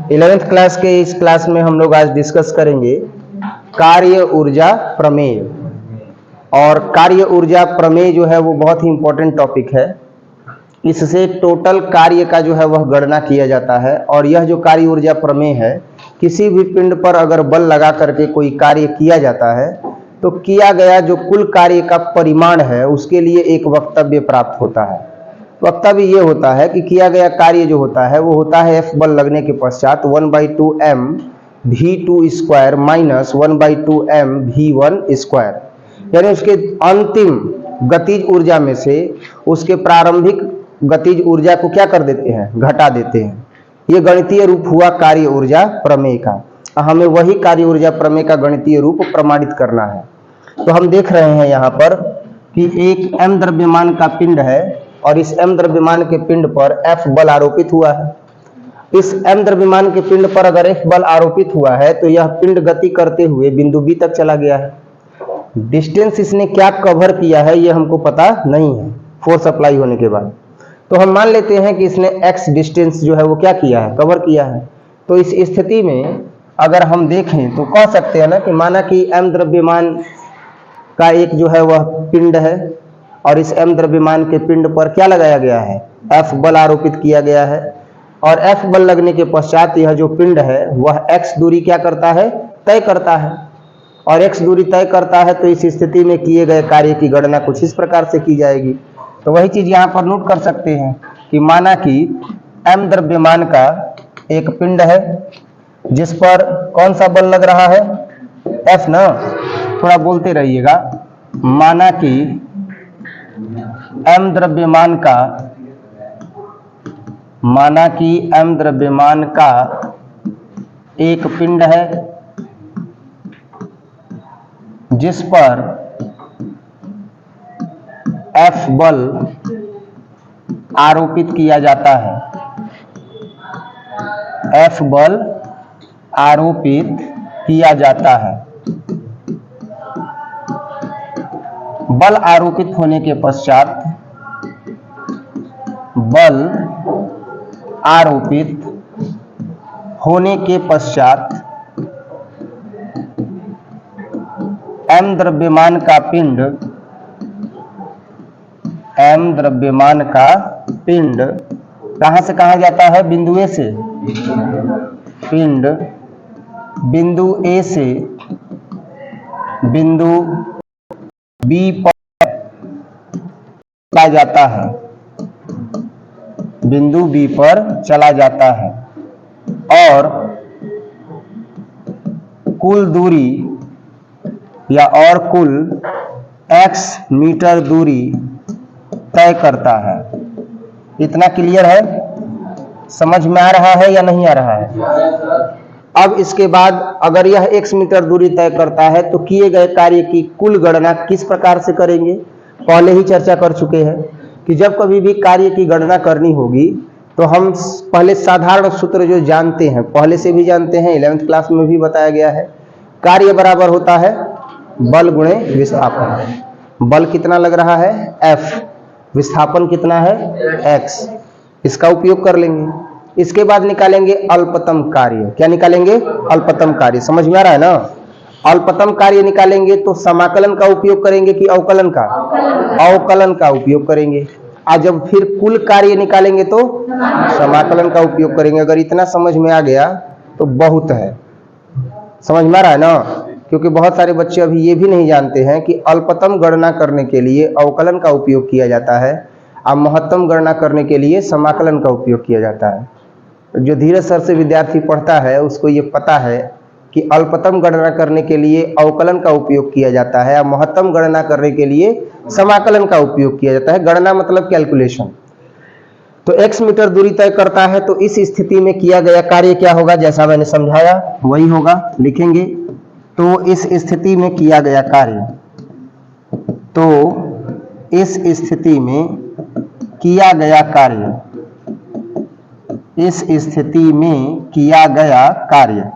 11th class के इस class में हम लोग आज डिस्कस करेंगे कार्य ऊर्जा प्रमेय। और कार्य ऊर्जा प्रमेय जो है वो बहुत ही इंपॉर्टेंट टॉपिक है। इससे टोटल कार्य का जो है वह गणना किया जाता है। और यह जो कार्य ऊर्जा प्रमेय है, किसी भी पिंड पर अगर बल लगा करके कोई कार्य किया जाता है तो किया गया जो कुल कार्य का परिमाण है उसके लिए एक वक्तव्य प्राप्त होता है। वक्तव्य ये होता है कि किया गया कार्य जो होता है वो होता है F बल लगने के पश्चात 1/2m v2 square minus 1/2m v1 square, यानी उसके अंतिम गतिज ऊर्जा में से उसके प्रारंभिक गतिज ऊर्जा को क्या कर देते हैं, घटा देते हैं। ये गणितीय रूप हुआ कार्य ऊर्जा प्रमेय का। हमें वही कार्य ऊर्जा प्रमेय का गणितीय रूप प्रमाणित करना है। तो हम देख रहे हैं यहाँ पर कि एक m द्रव्यमान का पिंड है और इस m द्रव्यमान के पिंड पर F बल आरोपित हुआ है। इस m द्रव्यमान के पिंड पर अगर F बल आरोपित हुआ है तो यह पिंड गति करते हुए बिंदु B तक चला गया है। डिस्टेंस इसने क्या कवर किया है ये हमको पता नहीं है फोर्स अप्लाई होने के बाद। तो हम मान लेते हैं कि इसने x डिस्टेंस जो है वो क्या किया है, कवर किया है। तो इस स्थिति में अगर हम देखें तो कह सकते हैं ना कि माना कि m द्रव्यमान का एक जो है वह पिंड है और इस m द्रव्यमान के पिंड पर क्या लगाया गया है, F बल आरोपित किया गया है। और F बल लगने के पश्चात यह जो पिंड है वह x दूरी क्या करता है, तय करता है। और x दूरी तय करता है तो इस स्थिति में किए गए कार्य की गणना कुछ इस प्रकार से की जाएगी। तो वही चीज यहाँ पर नोट कर सकते हैं कि माना कि m द्रव्यमान का एक पिंड है जिस पर कौन सा बल लग रहा है, F ना, थोड़ा बोलते रहिएगा। माना कि m द्रव्यमान का एक पिंड है जिस पर F बल आरोपित किया जाता है। F बल आरोपित किया जाता है। बल आरोपित होने के पश्चात m द्रव्यमान का पिंड कहां से कहां जाता है, बिंदु A से। पिंड बिंदु A से बिंदु B पर चला जाता है, बिंदु B पर चला जाता है। और कुल दूरी या कुल x मीटर दूरी तय करता है। इतना क्लियर है, समझ में आ रहा है या नहीं आ रहा है? अब इसके बाद अगर यह x मीटर दूरी तय करता है तो किए गए कार्य की कुल गणना किस प्रकार से करेंगे, पहले ही चर्चा कर चुके हैं कि जब कभी भी कार्य की गणना करनी होगी तो हम पहले साधारण सूत्र जो जानते हैं, पहले से भी जानते हैं, 11th क्लास में भी बताया गया है। कार्य बराबर होता है बल गुणे विस्थापन। बल कितना लग रहा है, F, विस्थापन कितना है, x। इसका उपयोग कर लेंगे। इसके बाद निकालेंगे अल्पतम कार्य। क्या निकालेंगे, अल्पतम कार्य। समझ में आ रहा है ना? अल्पतम कार्य निकालेंगे तो समाकलन का उपयोग करेंगे कि अवकलन का, अवकलन का उपयोग करेंगे। आज जब फिर कुल कार्य निकालेंगे तो समाकलन का उपयोग करेंगे। अगर इतना समझ में आ गया तो बहुत है। समझ में आ रहा है ना? क्योंकि बहुत सारे बच्चे अभी ये भी नहीं जानते हैं कि अल्पतम गणना करने के लिए अवकलन का उपयोग किया जाता है और महत्तम गणना करने के लिए समाकलन का उपयोग किया जाता है। जो धीरज सर से विद्यार्थी पढ़ता है उसको ये पता है कि अल्पतम गणना करने के लिए अवकलन का उपयोग किया जाता है और महत्तम गणना करने के लिए समाकलन का उपयोग किया जाता है। गणना मतलब कैलकुलेशन। तो x मीटर दूरी तय करता है तो इस स्थिति में किया गया कार्य क्या होगा, जैसा मैंने समझाया वही होगा, लिखेंगे। तो इस स्थिति में किया गया कार्य, तो इस स्थिति में किया गया कार्य, इस स्थिति में किया गया कार्य।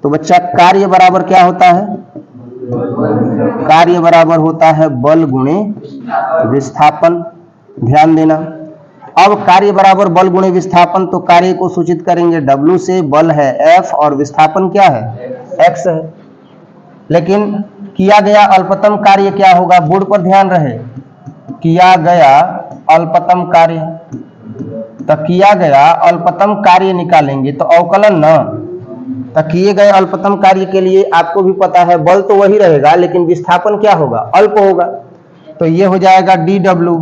तो बच्चा कार्य बराबर क्या होता है, कार्य बराबर होता है बल गुणे विस्थापन। ध्यान देना, अब कार्य बराबर बल गुणे विस्थापन, तो कार्य को सूचित करेंगे W से, बल है F और विस्थापन क्या है x है। लेकिन किया गया अल्पतम कार्य क्या होगा, बोर्ड पर ध्यान रहे, किया गया अल्पतम कार्य, तो किया गया अल्पतम कार्य निकालेंगे तो अवकलन न, तो किए गए अल्पतम कार्य के लिए आपको भी पता है बल तो वही रहेगा लेकिन विस्थापन क्या होगा, अल्प होगा। तो ये हो जाएगा dw,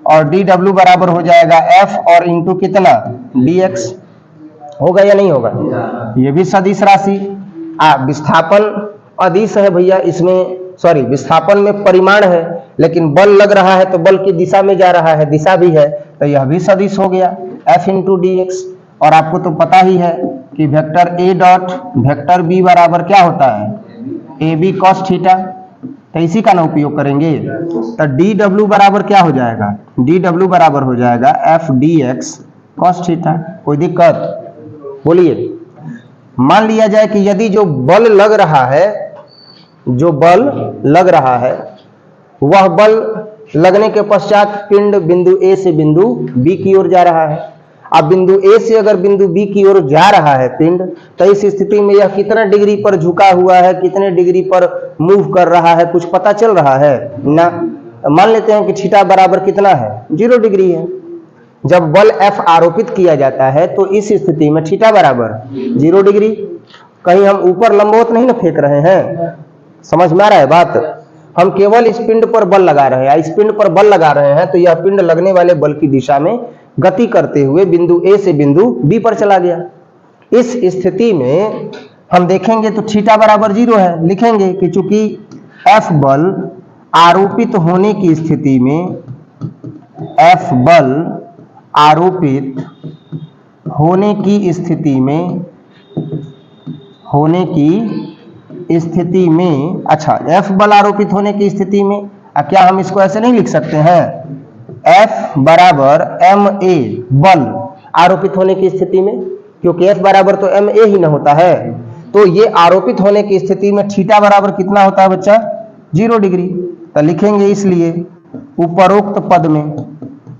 और dw बराबर हो जाएगा f और इंटू कितना dx, होगा या नहीं होगा, ये भी सदिश राशि। विस्थापन अदिश है भैया, इसमें सॉरी विस्थापन में परिमाण है लेकिन बल लग रहा है तो बल की दिशा में जा रहा है, दिशा भी है, तो यह भी सदिश हो गया f इंटू dx। और आपको तो पता ही है कि vector a dot vector b बराबर क्या होता है, ab cos थीटा, तो इसी का ना उपयोग करेंगे। तो dw बराबर क्या हो जाएगा, dw बराबर हो जाएगा f dx cos थीटा। कोई दिक्कत बोलिए। मान लिया जाए कि यदि जो बल लग रहा है, जो बल लग रहा है वह बल लगने के पश्चात पिंड बिंदु A से बिंदु B की ओर जा रहा है। अब बिंदु A से अगर बिंदु B की ओर जा रहा है पिंड, तो इस स्थिति में यह कितना डिग्री पर झुका हुआ है, कितने डिग्री पर मूव कर रहा है, कुछ पता चल रहा है ना। मान लेते हैं कि थीटा बराबर कितना है, 0 डिग्री है। जब बल F आरोपित किया जाता है तो इस स्थिति में थीटा बराबर 0 डिग्री। कहीं हम ऊपर लंबवत नहीं ना फेंक रहे हैं, समझ में आ रहा है बात। हम केवल इस पिंड पर बल लगा रहे हैं, इस पिंड पर बल लगा रहे हैं तो यह पिंड लगने वाले बल की दिशा में गति करते हुए बिंदु A से बिंदु B पर चला गया। इस स्थिति में हम देखेंगे तो थीटा बराबर 0 है, लिखेंगे कि चूंकि F बल आरोपित होने की स्थिति में, F बल आरोपित होने की स्थिति में, अच्छा F बल आरोपित होने की स्थिति में, क्या हम इसको ऐसे नहीं लिख सकते हैं, F बराबर ma बल आरोपित होने की स्थिति में, क्योंकि F बराबर तो ma ही ना होता है। तो ये आरोपित होने की स्थिति में थीटा बराबर कितना होता है बच्चा, 0 डिग्री। तो लिखेंगे इसलिए उपरोक्त पद में,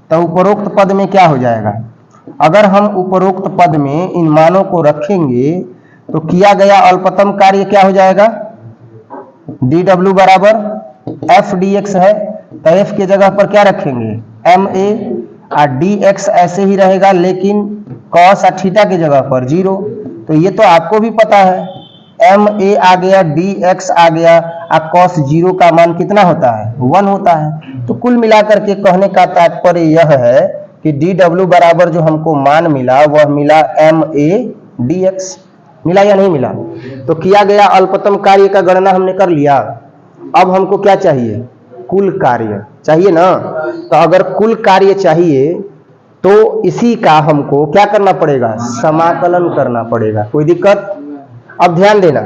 तो उपरोक्त पद में क्या हो जाएगा, अगर हम उपरोक्त पद में इन मानों को रखेंगे तो किया गया अल्पतम कार्य क्या हो जाएगा, dw बराबर f dx है, तो f के जगह पर क्या रखेंगे ma, और dx ऐसे ही रहेगा लेकिन cos और थीटा की जगह पर 0। तो ये तो आपको भी पता है, ma आ गया, dx आ गया, और cos 0 का मान कितना होता है, 1 होता है। तो कुल मिलाकर के कहने का तात्पर्य यह है कि dw बराबर जो हमको मान मिला वह मिला ma dx। मिला या नहीं मिला। तो किया गया अल्पतम कार्य का गणना हमने कर लिया। अब हमको क्या चाहिए, कुल कार्य चाहिए ना। तो अगर कुल कार्य चाहिए तो इसी का हमको क्या करना पड़ेगा, समाकलन करना पड़ेगा। कोई दिक्कत। अब ध्यान देना,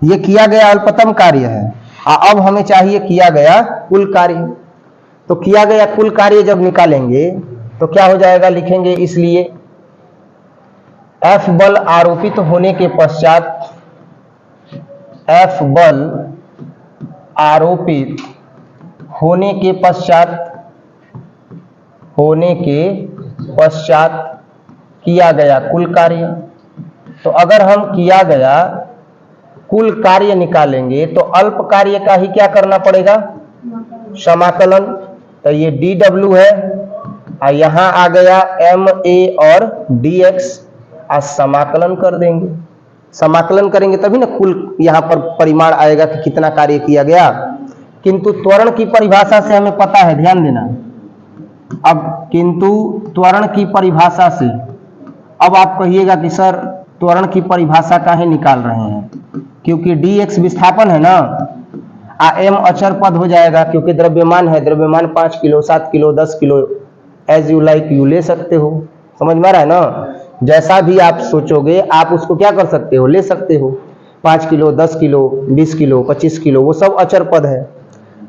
ये किया गया अल्पतम कार्य है, अब हमें चाहिए किया गया कुल कार्य। तो किया गया कुल कार्य जब निकालेंगे तो क्या हो जाएगा, लिखेंगे इसलिए F बल आरोपित होने के पश्चात, F बल आरोपित होने के पश्चात किया गया कुल कार्य। तो अगर हम किया गया कुल कार्य निकालेंगे तो अल्प कार्य का ही क्या करना पड़ेगा, समाकलन। तो ये dw है और यहां आ गया ma और dx, आज समाकलन कर देंगे। समाकलन करेंगे तभी ना कुल यहां पर परिमाण आएगा कि कितना कार्य किया गया। किंतु त्वरण की परिभाषा से हमें पता है, ध्यान देना। अब किंतु त्वरण की परिभाषा से, अब आप कहिएगा कि सर त्वरण की परिभाषा काहे निकाल रहे हैं, क्योंकि dx विस्थापन है ना, m अचर पद हो जाएगा क्योंकि द्रव्यमान है। द्रव्यमान 5 kilo 7 kilo 10 kilo as you like you ले सकते हो, समझ में आ रहा है ना। जैसा भी आप सोचोगे आप उसको क्या कर सकते हो, ले सकते हो। 5 किलो 10 किलो 20 किलो 25 किलो वो सब अचर पद है।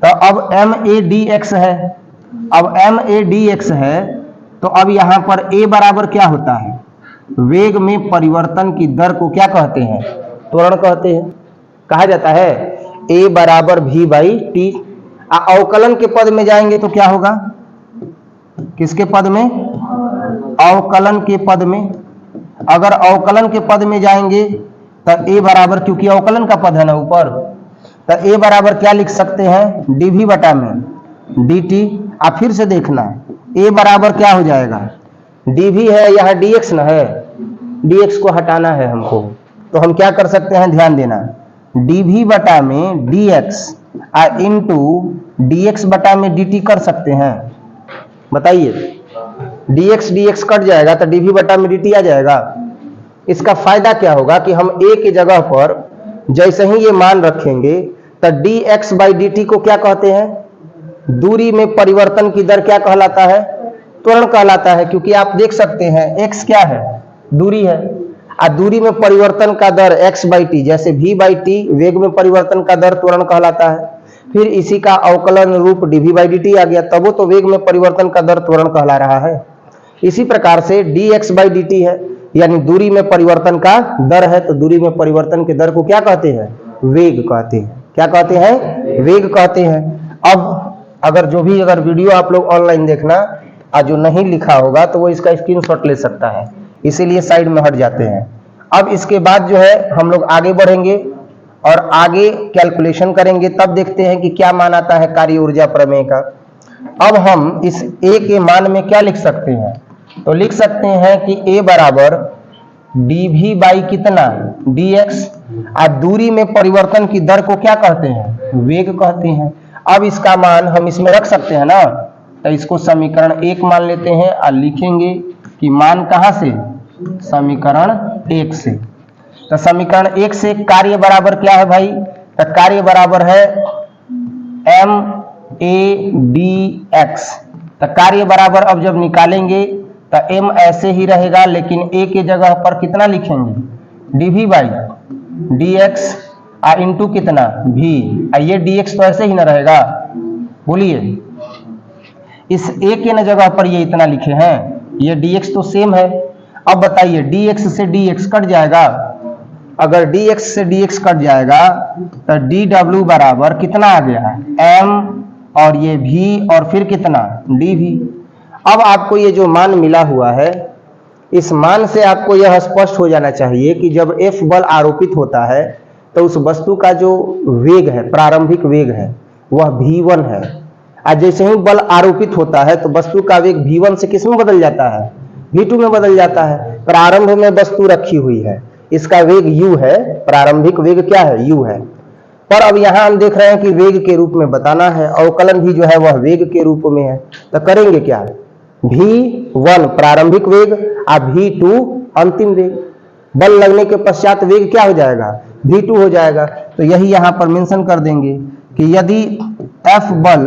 तो अब ma dx है, अब ma dx है तो अब यहां पर a बराबर क्या होता है, वेग में परिवर्तन की दर को क्या कहते हैं, त्वरण कहते हैं। कहा जाता है a बराबर v/t। अवकलन के पद में जाएंगे तो क्या होगा, किसके पद में, अवकलन के पद में, अगर अवकलन के पद में जाएंगे तो a बराबर, क्योंकि अवकलन का पद है ना ऊपर, तो a बराबर क्या लिख सकते हैं, dv बटा में dt। आप फिर से देखना, a बराबर क्या हो जाएगा, dv है, यहाँ dx ना है, dx को हटाना है हमको, तो हम क्या कर सकते हैं, ध्यान देना, dv बटा में dx इंटू dx बटा में dt कर सकते हैं। बताइए, dx dx कट जाएगा तो dv बटा में dt आ जाएगा। इसका फायदा क्या होगा कि हम a की जगह पर जैसे ही ये मान रखेंगे तो dx बाई dt को क्या कहते हैं, दूरी में परिवर्तन की दर क्या कहलाता है, त्वरण कहलाता है। क्योंकि आप देख सकते हैं x क्या है, दूरी है, और दूरी में परिवर्तन का दर x बाई टी, जैसे v बाई टी वेग में परिवर्तन का दर त्वरण कहलाता है। फिर इसी का अवकलन रूप dv बाई dt आ गया, तब वो तो वेग में परिवर्तन का दर त्वरण कहला रहा है। इसी प्रकार से dx बाई dt है, यानी दूरी में परिवर्तन का दर है, तो दूरी में परिवर्तन के दर को क्या कहते हैं, वेग कहते हैं। क्या कहते हैं, वेग कहते हैं। अब अगर वीडियो आप लोग ऑनलाइन देखना और जो नहीं लिखा होगा तो वो इसका स्क्रीनशॉट ले सकता है, इसीलिए साइड में हट जाते हैं। अब इसके बाद जो है हम लोग आगे बढ़ेंगे और आगे कैलकुलेशन करेंगे, तब देखते हैं कि क्या मान आता है कार्य ऊर्जा प्रमेय का। अब हम इस a के मान में क्या लिख सकते हैं, तो लिख सकते हैं कि a बराबर dv बाई कितना, dx, और दूरी में परिवर्तन की दर को क्या कहते हैं, वेग कहते हैं। अब इसका मान हम इसमें रख सकते हैं ना, तो इसको समीकरण 1 मान लेते हैं और लिखेंगे कि मान कहां से, समीकरण 1 से। तो समीकरण 1 से कार्य बराबर क्या है भाई, तो कार्य बराबर है ma/dx। तो कार्य बराबर अब जब निकालेंगे तो m ऐसे ही रहेगा, लेकिन a के जगह पर कितना लिखेंगे, dv बाई dx इंटू कितना v, ये dx तो ऐसे ही ना रहेगा, बोलिए, इस a के न जगह पर ये इतना लिखे हैं, ये dx तो सेम है। अब बताइए, dx से dx कट जाएगा, अगर dx से dx कट जाएगा तो dw बराबर कितना आ गया, m और ये v और फिर कितना dv। अब आपको ये जो मान मिला हुआ है, इस मान से आपको यह स्पष्ट हो जाना चाहिए कि जब F बल आरोपित होता है तो उस वस्तु का जो वेग है, प्रारंभिक वेग है, वह v1 है। और जैसे ही बल आरोपित होता है तो वस्तु का वेग v1 से किस में बदल जाता है, v2 में बदल जाता है। प्रारंभ में वस्तु रखी हुई है, इसका वेग u है, प्रारंभिक वेग क्या है, u है। पर अब यहां हम देख रहे हैं कि वेग के रूप में बताना है, अवकलन भी जो है वह वेग के रूप में है। तो करेंगे क्या, v1 प्रारंभिक वेग और v2 अंतिम वेग, बल लगने के पश्चात वेग क्या हो जाएगा, v2 हो जाएगा। तो यही यहां पर मेंशन कर देंगे कि यदि F बल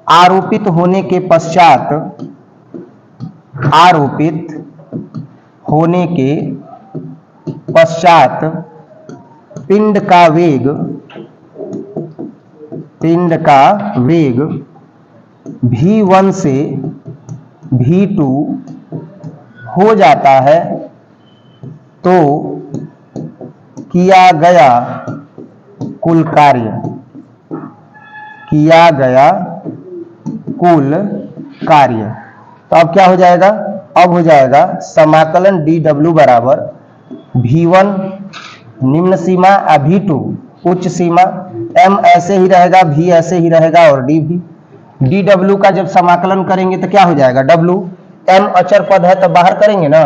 आरोपित होने के पश्चात, आरोपित होने के पश्चात पिंड का वेग v1 से v2 हो जाता है, तो किया गया कुल कार्य, तो अब क्या हो जाएगा, अब हो जाएगा समाकलन dw बराबर v1 निम्न सीमा और v2 उच्च सीमा, m ऐसे ही रहेगा, v ऐसे ही रहेगा और dv। dw का जब समाकलन करेंगे तो क्या हो जाएगा, w, m अचर पद है तो बाहर करेंगे ना,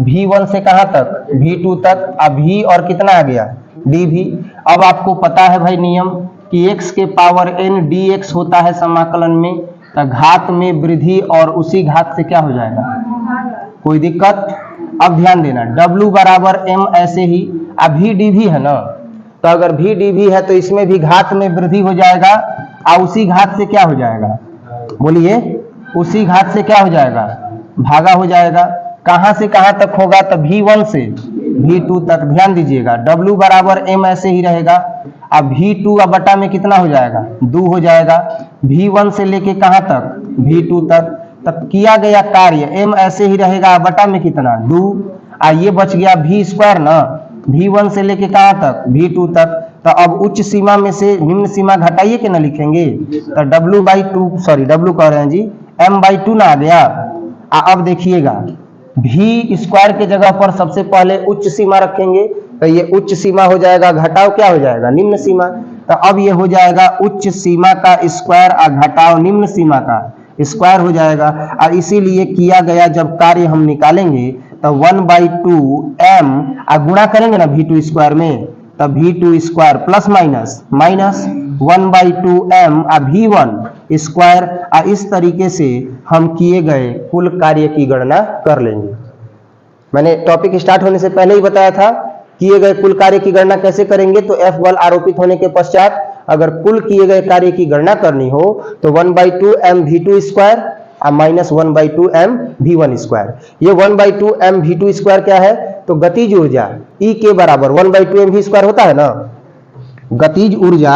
v1 से कहां तक, v2 तक, अब v और कितना आ गया, dv। अब आपको पता है भाई नियम कि x के पावर n dx होता है समाकलन में, तो घात में वृद्धि और उसी घात से क्या हो जाएगा, कोई दिक्कत। अब ध्यान देना, w बराबर m ऐसे ही, अब v dv है ना, तो अगर v dv है तो इसमें भी घात में वृद्धि हो जाएगा और उसी घात से क्या हो जाएगा, बोलिए, उसी घात से क्या हो जाएगा, भागा हो जाएगा। कहां से कहां तक होगा, तो v1 से v2 तक। ध्यान दीजिएगा, w बराबर m ऐसे ही रहेगा, अब v2 बटा में कितना हो जाएगा, 2 हो जाएगा, v1 से लेके कहां तक, v2 तक। तब किया गया कार्य m ऐसे ही रहेगा, बटा में कितना, 2, ये बच गया v स्क्वायर ना, v1 से लेके कहां तक, v2 तक। तो अब उच्च सीमा में से निम्न सीमा घटाइए के ना लिखेंगे, तो w कह रहे हैं जी, m/2 ना आ गया, अब देखिएगा भी स्क्वायर के जगह पर सबसे पहले उच्च सीमा रखेंगे, तो ये उच्च सीमा हो जाएगा, घटाव क्या हो जाएगा, निम्न सीमा। तो अब ये हो जाएगा उच्च सीमा का स्क्वायर और घटाव निम्न सीमा का स्क्वायर हो जाएगा। और इसीलिए किया गया जब कार्य हम निकालेंगे तो 1/2m गुणा करेंगे ना v2 स्क्वायर में, तब v2 square plus minus 1/2m v1 square. इस तरीके से हम किए गए कुल कार्य की गणना कर लेंगे। मैंने टॉपिक स्टार्ट होने से पहले ही बताया था किए गए कुल कार्य की गणना कैसे करेंगे। तो F बल आरोपित होने के पश्चात अगर कुल किए गए कार्य की गणना करनी हो तो 1/2m v2 square minus 1/2m v1 square. ये 1/2m v2 स्क्वायर क्या है, तो गतिज ऊर्जा E के बराबर 1/2m v स्क्वायर होता है ना, गतिज ऊर्जा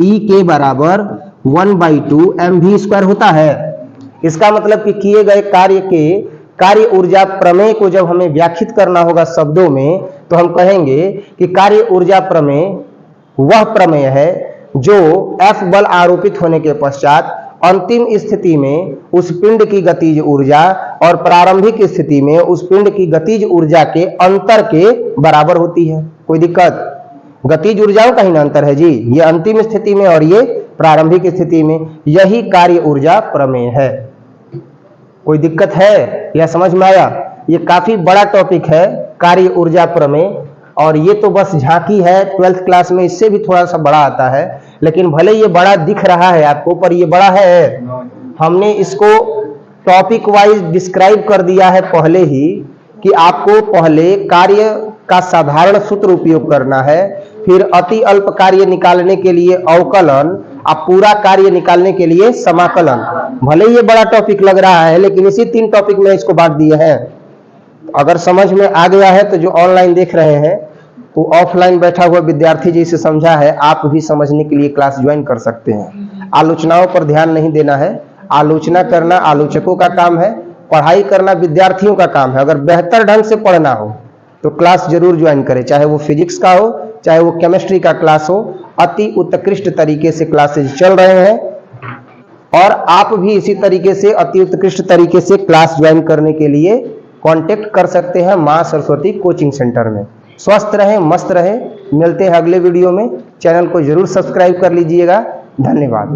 E के बराबर 1/2m v स्क्वायर होता है। इसका मतलब कि किए गए कार्य के कार्य ऊर्जा प्रमेय को जब हमें व्याख्यात करना होगा शब्दों में, तो हम कहेंगे कि कार्य ऊर्जा प्रमेय वह प्रमेय है जो F बल आरोपित होने के पश्चात अंतिम स्थिति में उस पिंड की गतिज ऊर्जा और प्रारंभिक स्थिति में उस पिंड की गतिज ऊर्जा के अंतर के बराबर होती है। कोई दिक्कत, गतिज ऊर्जाओं का ही ना अंतर है जी, ये अंतिम स्थिति में और ये प्रारंभिक स्थिति में, यही कार्य ऊर्जा प्रमेय है। कोई दिक्कत है या समझ में आया? ये काफी बड़ा टॉपिक है कार्य ऊर्जा प्रमेय, और ये तो बस झांकी है, 12th क्लास में इससे भी थोड़ा सा बड़ा आता है, लेकिन भले ये बड़ा दिख रहा है आपको पर ये बड़ा है। हमने इसको टॉपिक वाइज डिस्क्राइब कर दिया है पहले ही कि आपको पहले कार्य का साधारण सूत्र उपयोग करना है, फिर अति अल्प कार्य निकालने के लिए अवकलन, अब पूरा कार्य निकालने के लिए समाकलन। भले ये बड़ा टॉपिक लग रहा है लेकिन इसी 3 टॉपिक में इसको बांट दिए हैं। अगर समझ में आ गया है तो जो ऑनलाइन देख रहे हैं वो ऑफलाइन बैठा हुआ विद्यार्थी जैसे समझा है, आप भी समझने के लिए क्लास ज्वाइन कर सकते हैं। आलोचनाओं पर ध्यान नहीं देना है, आलोचना करना आलोचकों का काम है, पढ़ाई करना विद्यार्थियों का काम है। अगर बेहतर ढंग से पढ़ना हो तो क्लास जरूर ज्वाइन करें, चाहे वो फिजिक्स का हो चाहे वो केमिस्ट्री का क्लास हो। अति उत्कृष्ट तरीके से क्लासेज चल रहे हैं और आप भी इसी तरीके से अति उत्कृष्ट तरीके से क्लास ज्वाइन करने के लिए कांटेक्ट कर सकते हैं मां सरस्वती कोचिंग सेंटर में। स्वस्थ रहें, मस्त रहें। मिलते हैं अगले वीडियो में। चैनल को जरूर सब्सक्राइब कर लीजिएगा। धन्यवाद।